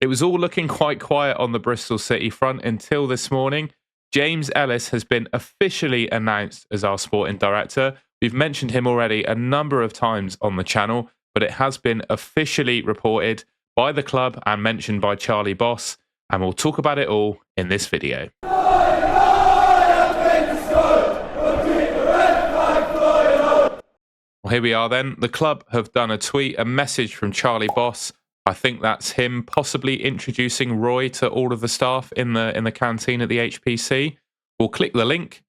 It was all looking quite quiet on the Bristol City front until this morning. James Ellis has been officially announced as our sporting director. We've mentioned him already a number of times on the channel, but it has been officially reported by the club and mentioned by Charlie Boss, and we'll talk about it all in this video. Well, here we are then. The club have done a tweet, a message from Charlie Boss. I think that's him possibly introducing Roy to all of the staff in the canteen at the HPC. We'll click the link.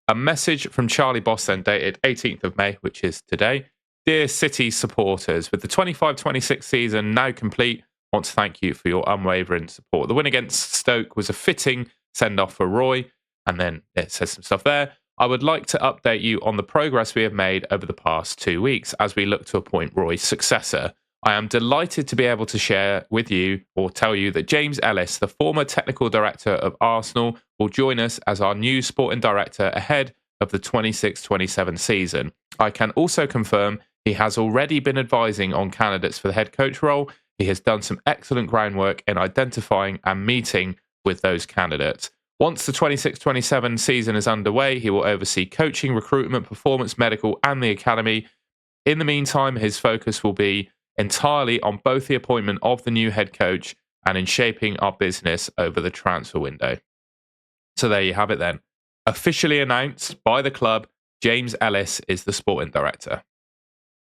A message from Charlie Boss then dated 18th of May, which is today. Dear City supporters, with the 25-26 season now complete, I want to thank you for your unwavering support. The win against Stoke was a fitting send-off for Roy, and then it says some stuff there. I would like to update you on the progress we have made over the past 2 weeks as we look to appoint Roy's successor. I am delighted to be able to share with you or tell you that James Ellis, the former technical director of Arsenal, will join us as our new sporting director ahead of the 26-27 season. I can also confirm he has already been advising on candidates for the head coach role. He has done some excellent groundwork in identifying and meeting with those candidates. Once the 26-27 season is underway, he will oversee coaching, recruitment, performance, medical, and the academy. In the meantime, his focus will be entirely on both the appointment of the new head coach and in shaping our business over the transfer window. So there you have it then. Officially announced by the club, James Ellis is the sporting director.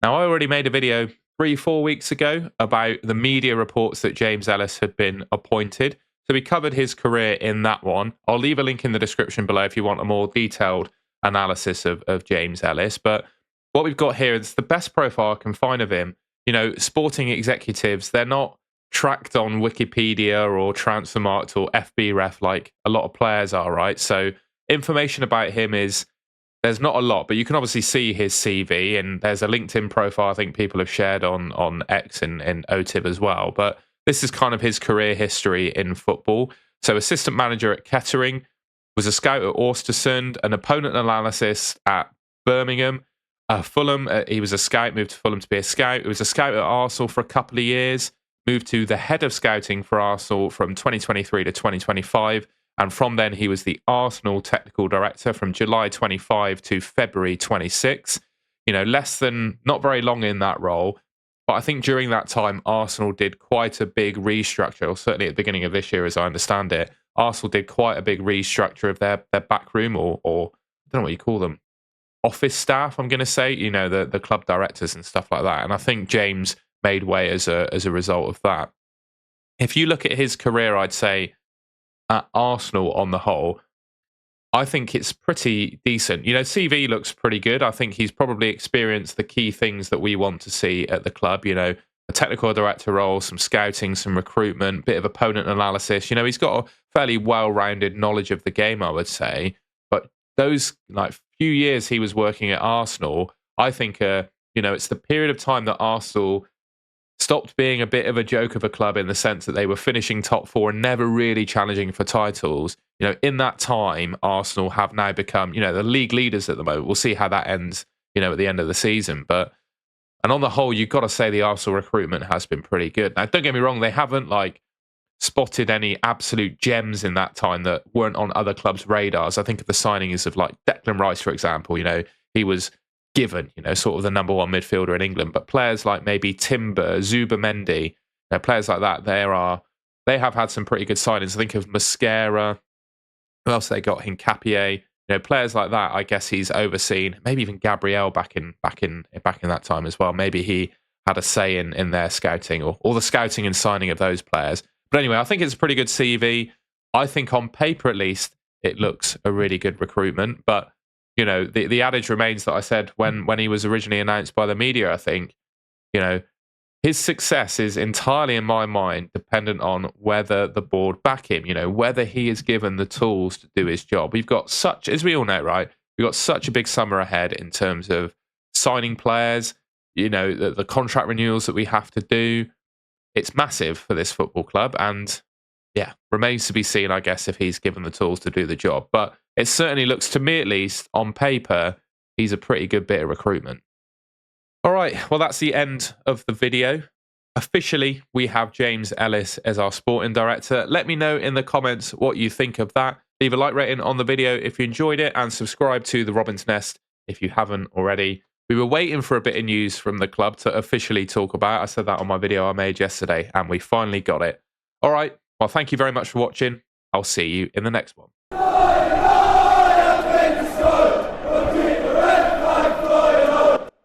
Now, I already made a video 3-4 weeks ago about the media reports that James Ellis had been appointed. So we covered his career in that one. I'll leave a link in the description below if you want a more detailed analysis of James Ellis. But what we've got here is the best profile I can find of him. You know, sporting executives, they're not tracked on Wikipedia or Transfermarkt or FBref like a lot of players are, right? So information about him there's not a lot, but you can obviously see his CV, and there's a LinkedIn profile I think people have shared on X and OTIB as well. But this is kind of his career history in football. So assistant manager at Kettering, was a scout at Östersund, an opponent analysis at Birmingham, Fulham, he was a scout, moved to Fulham to be a scout. He was a scout at Arsenal for a couple of years, moved to the head of scouting for Arsenal from 2023 to 2025. And from then, he was the Arsenal technical director from July 25 to February 26. You know, not very long in that role. But I think during that time, Arsenal did quite a big restructure, or certainly at the beginning of this year, as I understand it. Arsenal did quite a big restructure of their back room, or I don't know what you call them, office staff, I'm going to say, you know, the club directors and stuff like that. And I think James made way as a result of that. If you look at his career, I'd say at Arsenal on the whole, I think it's pretty decent. You know, CV looks pretty good. I think he's probably experienced the key things that we want to see at the club. You know, a technical director role, some scouting, some recruitment, bit of opponent analysis. You know, he's got a fairly well-rounded knowledge of the game, I would say. But those few years he was working at Arsenal, I think, you know, it's the period of time that Arsenal stopped being a bit of a joke of a club in the sense that they were finishing top four and never really challenging for titles. You know, in that time, Arsenal have now become, you know, the league leaders at the moment. We'll see how that ends, you know, at the end of the season. And on the whole, you've got to say the Arsenal recruitment has been pretty good. Now, don't get me wrong, they haven't spotted any absolute gems in that time that weren't on other clubs' radars. I think of the signings of Declan Rice, for example. You know, he was given, you know, sort of the number one midfielder in England. But players like maybe Timber, Zubimendi, you know, players like that, they have had some pretty good signings. I think of Mascara. Who else they got? Hincapié. You know, players like that. I guess he's overseen. Maybe even Gabriel back in that time as well. Maybe he had a say in their scouting or the scouting and signing of those players. But anyway, I think it's a pretty good CV. I think on paper, at least, it looks a really good recruitment. But, you know, the adage remains that I said when he was originally announced by the media, I think, you know, his success is entirely, in my mind, dependent on whether the board back him, you know, whether he is given the tools to do his job. We've got such, as we all know, right, we've got such a big summer ahead in terms of signing players, you know, the contract renewals that we have to do. It's massive for this football club, and yeah, remains to be seen, I guess, if he's given the tools to do the job. But it certainly looks, to me at least, on paper, he's a pretty good bit of recruitment. All right, well, that's the end of the video. officially, we have James Ellis as our sporting director. Let me know in the comments what you think of that. Leave a like rating on the video if you enjoyed it, and subscribe to the Robin's Nest if you haven't already. We were waiting for a bit of news from the club to officially talk about. I said that on my video I made yesterday, and we finally got it. All right. Well, thank you very much for watching. I'll see you in the next one.